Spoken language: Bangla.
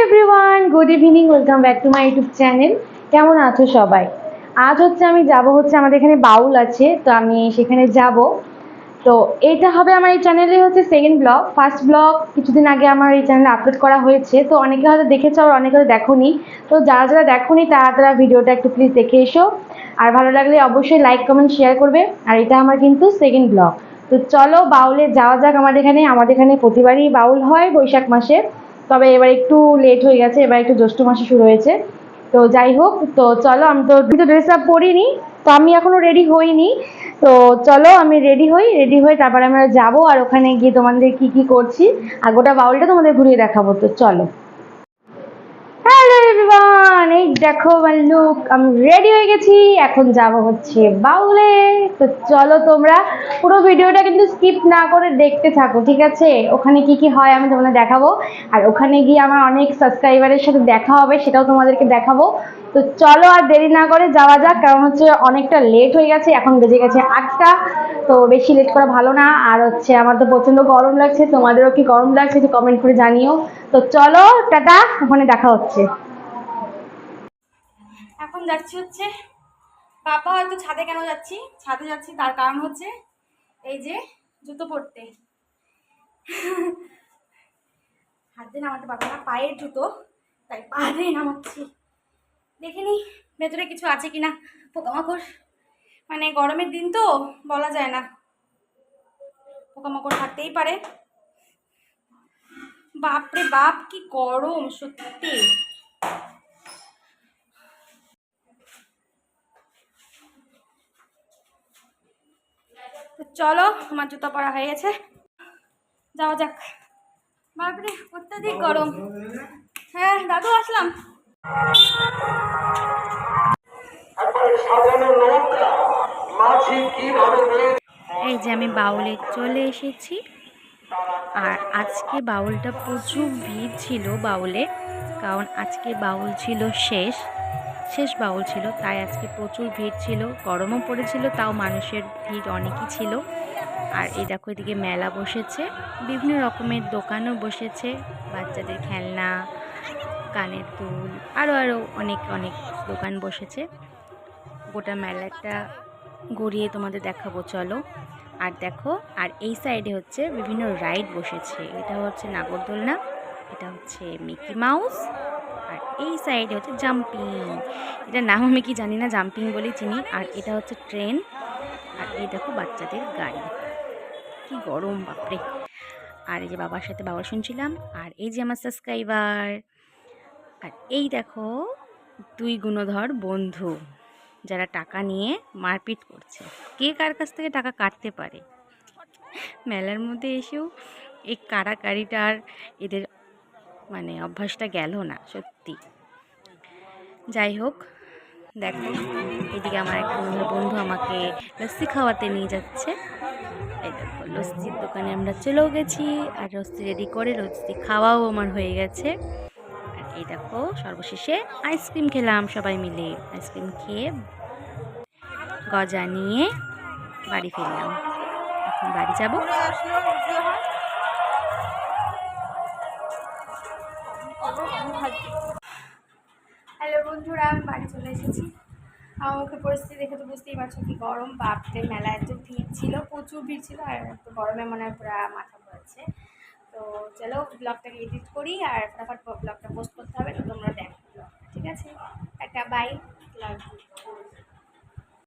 Everyone, good evening, welcome back to my YouTube channel. কেমন আছো সবাই? আজ আমি যাব আমাদের এখানে বাউল আছে, তো আমি সেখানে যাব। তো এইটা হবে আমার এই চ্যানেলে সেকেন্ড ব্লগ। ফার্স্ট ব্লগ কিছুদিন আগে আমার এই চ্যানেলে আপলোড করা হয়েছে, তো অনেকে হয়তো দেখেছো আর অনেকে হয়তো দেখোনি। তো যারা যারা দেখোনি তারা ভিডিওটা একটু প্লিজ দেখে এসো, আর ভালো লাগলে অবশ্যই লাইক কমেন্ট শেয়ার করবে। আর এটা আমার কিন্তু সেকেন্ড ব্লগ। তো চলো বাউলে যাওয়া যাক। আমাদের এখানে প্রতিবারই বাউল হয় বৈশাখ মাসে, তবে এবার একটু লেট হয়ে গেছে, এবার একটু জ্যৈষ্ঠ মাসে শুরু হয়েছে। তো যাই হোক, তো চলো, আমি তো ড্রেস আপ পরিনি, তো আমি এখনো রেডি হইনি। তো চলো আমি রেডি হয়ে তারপরে আমরা যাবো, আর ওখানে গিয়ে তোমাদের কি কি করছি আর গোটা বাউলটা তোমাদের ঘুরিয়ে দেখাবো। তো চলো। হ্যালো এভরিওয়ান, এই দেখো আমার লুক, আমি রেডি হয়ে গেছি, এখন যাব বাউলে। তো চলো তোমরা পুরো ভিডিওটা কিন্তু স্কিপ না করে দেখতে থাকো, ঠিক আছে? ওখানে কি কি হয় আমি তোমাদের দেখাবো, আর ওখানে গিয়ে আমার অনেক সাবস্ক্রাইবারের সাথে দেখা হবে, সেটাও তোমাদেরকে দেখাবো। তো চলো আর দেরি না করে যাওয়া যাক, কারণ অনেকটা লেট হয়ে গেছে, এখন বেজে গেছে 8টা। তো বেশি লেট করা ভালো না। আর আমার তো প্রচন্ড গরম লাগছে, তোমাদেরও কি গরম লাগছে একটু কমেন্ট করে জানিও। তো চলো, টাটা, ওখানে দেখা হচ্ছে। এখন যাচ্ছি বাবা হয়তো ছাদে। কেন যাচ্ছি ছাদে যাচ্ছি তার কারণ এই যে জুতো পরতে। হাত দিয়ে নামাতে পারবো না, পায়ের জুতো, তাই পা দিয়ে নামাচ্ছি। দেখিনি ভেতরে কিছু আছে কিনা, পোকামাকড়, মানে গরমের দিন তো বলা যায় না, পোকামাকড় থাকতেই পারে। বাপরে বাপ কি গরম সত্যি। চলো আমার জুতো পরা হয়ে গেছে, যাওয়া যাক। বাপরে অত্যাধিক গরম। হ্যাঁ দাদু আসলাম। এই যে আমি বাউলে চলে এসেছি, আর আজকে বাউলটা প্রচুর ভিড় ছিল বাউলে, কারণ আজকে বাউল ছিল শেষ বাউল ছিল, তাই আজকে প্রচুর ভিড় ছিল। গরমও পড়েছিল, তাও মানুষের ভিড় অনেকই ছিল। আর এই দেখো এদিকে মেলা বসেছে, বিভিন্ন রকমের দোকানও বসেছে, বাচ্চাদের খেলনা, কানের দুল, আরও অনেক অনেক দোকান বসেছে। গোটা মেলাটা ঘুরিয়ে তোমাদের দেখাবো, চলো। আর দেখো, আর এই সাইডে বিভিন্ন রাইড বসেছে। এটা নাগরদোলনা, এটা মিকি মাউস, আর এই সাইডে জাম্পিং। এটা নাম আমি কি জানি না, জাম্পিং বলেই চিনি। আর এটা ট্রেন। আর এই দেখো বাচ্চাদের গাড়ি। কি গরম বাপরে। আর এই যে বাবার সাথে বাবা শুনছিলাম, আর এই যে আমার সাবস্ক্রাইবার। আর এই দেখো 2 গুণধর বন্ধু, যারা টাকা নিয়ে মারপিট করছে, কে কার কাছ থেকে টাকা কাটতে পারে। মেলার মধ্যে এসেও এই কাড়াকাড়িটা আর এদের অভ্যাসটা গেল না সত্যি। যাই হোক, দেখো এদিকে আমার একটা বন্ধু আমাকে লস্যি খাওয়াতে নিয়ে যাচ্ছে। এই দেখো লস্যির দোকানে আমরা চলেও গেছি, আর লস্যি রেডি করে লস্যি খাওয়াও আমার হয়ে গেছে। আর এই দেখো সর্বশেষে আইসক্রিম খেলাম সবাই মিলে। আইসক্রিম খেয়ে গজা নিয়ে বাড়ি ফিরলাম। এখন বাড়ি যাব। হ্যালো বন্ধুরা, আমি বাড়ি চলে এসেছি। আমার মুখে পরিস্থিতি দেখে তো বুঝতেই পারছো কি গরম। বাপরে মেলা এত ভিড় ছিল, প্রচুর ভিড় ছিল, আর একটু গরমে মনে হয় পুরো মাথা ঘুরাচ্ছে। তো চলো ব্লগটাকে এডিট করি, আর ফটাফট ব্লগটা পোস্ট করতে হবে, তো তোমরা দেখো ব্লগটা, ঠিক আছে? একটা বাই, লাভ ইউ।